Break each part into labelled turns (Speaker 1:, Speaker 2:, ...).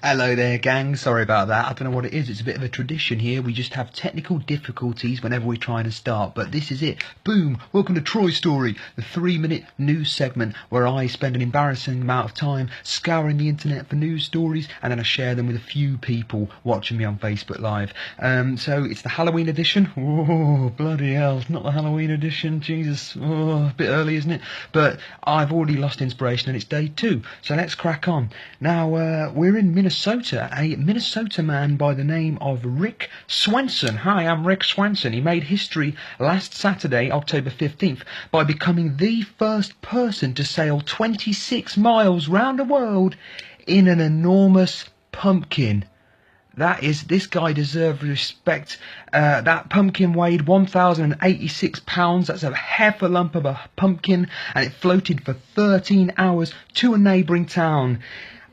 Speaker 1: Hello there, gang. Sorry about that. I don't know what it is. It's a bit of a tradition here. We just have technical difficulties whenever we're trying to start. But this is it. Boom. Welcome to Troystory, the 3-minute news segment where I spend an embarrassing amount of time scouring the internet for news stories and then I share them with a few people watching me on Facebook Live. So it's the Halloween edition. Oh, bloody hell. It's not the Halloween edition. Jesus. Oh, a bit early, isn't it? But I've already lost inspiration and it's day 2. So let's crack on. Now, we're in Minnesota. A Minnesota man by the name of Rick Swenson. Hi, I'm Rick Swenson. He made history last Saturday, October 15th, by becoming the first person to sail 26 miles round the world in an enormous pumpkin. This guy deserved respect. That pumpkin weighed 1,086 pounds. That's a heifer lump of a pumpkin, and it floated for 13 hours to a neighbouring town.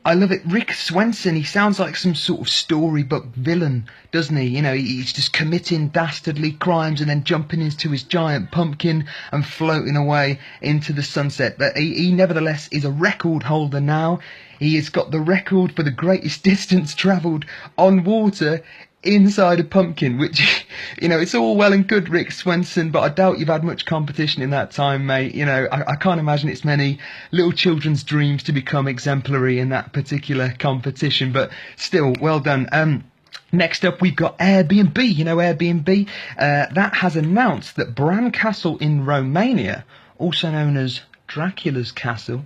Speaker 1: I love it. Rick Swenson, he sounds like some sort of storybook villain, doesn't he? You know, he's just committing dastardly crimes and then jumping into his giant pumpkin and floating away into the sunset. But he nevertheless is a record holder now. He has got the record for the greatest distance travelled on water inside a pumpkin, which, you know, it's all well and good, Rick Swenson, but I doubt you've had much competition in that time, mate. You know, I can't imagine it's many little children's dreams to become exemplary in that particular competition, but still, well done. Next up, we've got Airbnb. You know Airbnb? That has announced that Bran Castle in Romania, also known as Dracula's Castle,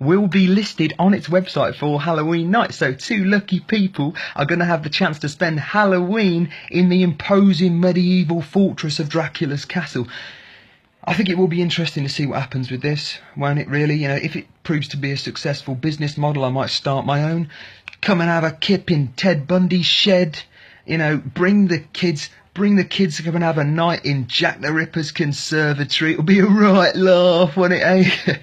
Speaker 1: will be listed on its website for Halloween night. So 2 lucky people are going to have the chance to spend Halloween in the imposing medieval fortress of Dracula's Castle. I think it will be interesting to see what happens with this, won't it really? You know, if it proves to be a successful business model, I might start my own. Come and have a kip in Ted Bundy's shed. You know, bring the kids to come and have a night in Jack the Ripper's conservatory. It'll be a right laugh, won't it, eh?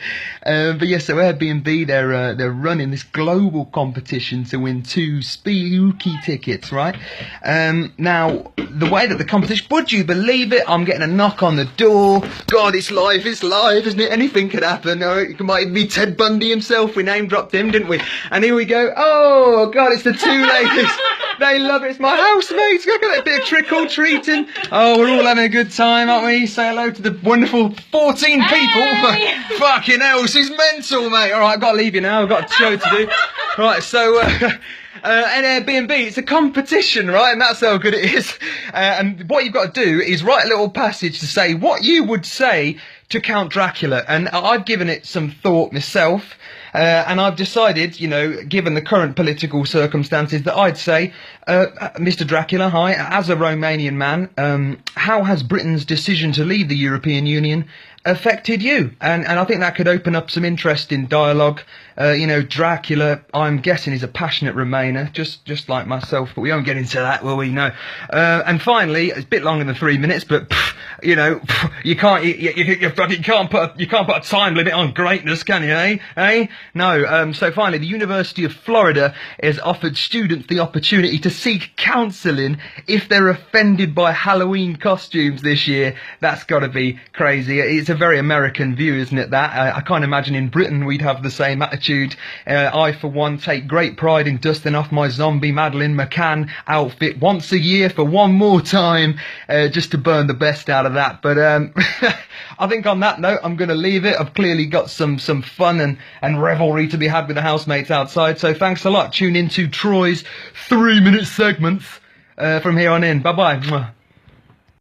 Speaker 1: But yeah, so Airbnb, they're running this global competition to win 2 spooky tickets, right? Now, the way that the competition, would you believe it? I'm getting a knock on the door. God, it's live, isn't it? Anything could happen. Or it might even be Ted Bundy himself. We name dropped him, didn't we? And here we go. Oh, God, it's the 2 ladies. They love it. It's my housemates. Look at that bit of trick-or-treating. Oh, we're all having a good time, aren't we? Say hello to the wonderful 14 people. Hey! Fucking hell, this is mental, mate. All right, I've got to leave you now. I've got a show to do. Right, so an Airbnb, it's a competition, right? And that's how good it is. And what you've got to do is write a little passage to say what you would say to Count Dracula. And I've given it some thought myself. And I've decided, you know, given the current political circumstances, that I'd say, Mr. Dracula, hi, as a Romanian man, how has Britain's decision to leave the European Union affected you? And I think that could open up some interesting dialogue. You know, Dracula, I'm guessing, is a passionate Remainer, just like myself, but we won't get into that, will we? No. And finally, it's a bit longer than 3 minutes, but you know, you can't put a time limit on greatness, can you? Eh? No. So finally, the University of Florida has offered students the opportunity to seek counselling if they're offended by Halloween costumes this year. That's got to be crazy. It's a very American view, isn't it? That I can't imagine in Britain we'd have the same attitude. I, for one, take great pride in dusting off my zombie Madeleine McCann outfit once a year for one more time, just to burn the best out of that. But I think on that note, I'm going to leave it. I've clearly got some fun and revelry to be had with the housemates outside. So thanks a lot. Tune in to Troy's 3-minute segments from here on in. Bye-bye.